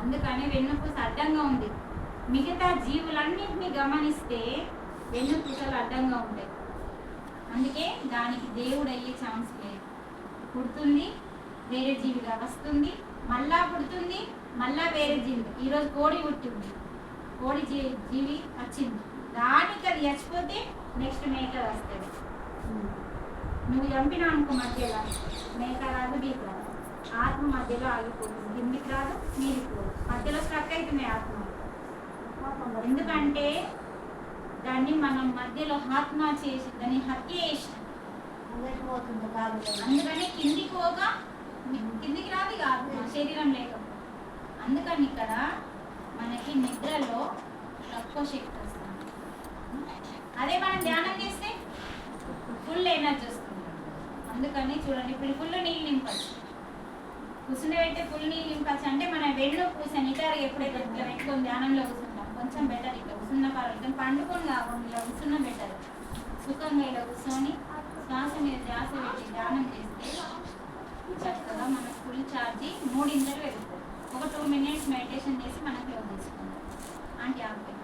అందుకని వెన్నుపూస అడ్డంగా ఉంది. మిగతా జీవులన్నింటినీ గమనిస్తే వెన్నుపూసలు అడ్డంగా ఉంటాయి. అందుకే దానికి దేవుడు అయ్యే ఛాన్స్ లేదు. పుడుతుంది, వేరే జీవిగా వస్తుంది, మళ్ళా పుడుతుంది, మళ్ళా వేరే జీవి. ఈరోజు కోడి పుట్టింది, కోడి జీవి వచ్చింది, దానికి అది చచ్చిపోతే నెక్స్ట్ మేక వస్తుంది. నువ్వు చంపినా అనుకో మధ్యలో మేక రాదు, బీక్ రాదు, ఆత్మ మధ్యలో ఆగిపోతుంది. కిందికి రాదు, మీదికి పోదు, మధ్యలో స్ట్రక్ అవుతుంది ఆత్మ. ఎందుకంటే దాన్ని మనం మధ్యలో ఆత్మ చేసి దాన్ని హత్య చేసి అందుకని కిందికి పోగా కిందికి రాదు ఇక ఆత్మ శరీరం లేకపోతే. అందుకని ఇక్కడ మనకి నిద్రలో తక్కువ శక్తి వస్తుంది. అదే మనం ధ్యానం చేస్తే ఫుల్ ఎనర్జీ వస్తుంది. అందుకని చూడండి, ఇప్పుడు ఫుల్ నీళ్ళు నింపచ్చు, కూర్చుని పెడితే ఫుల్ నీళ్ళు నింపచ్చు. అంటే మన వెళ్ళు కూర్చొని ఇటారు ఎప్పుడైతే ఇట్లా పెట్టుకొని ధ్యానంలో కూర్చుంటాం కొంచెం బెటర్. ఇట్లా కూర్చున్న పర్వాలేదు, పండుకొని కాకుండా ఇలా కూర్చున్న బెటర్. సుఖంగా ఇలా కూర్చొని శ్వాస మీద ధ్యాస పెట్టి ధ్యానం చేస్తే చక్కగా మనకు ఫుల్ ఛార్జీ 3 ఇంటర్లు వెళ్తుంది. ఒక 2 minutes మెడిటేషన్ చేసి మనం క్లోజ్ చేసుకుంటాం. అంటే ఆపే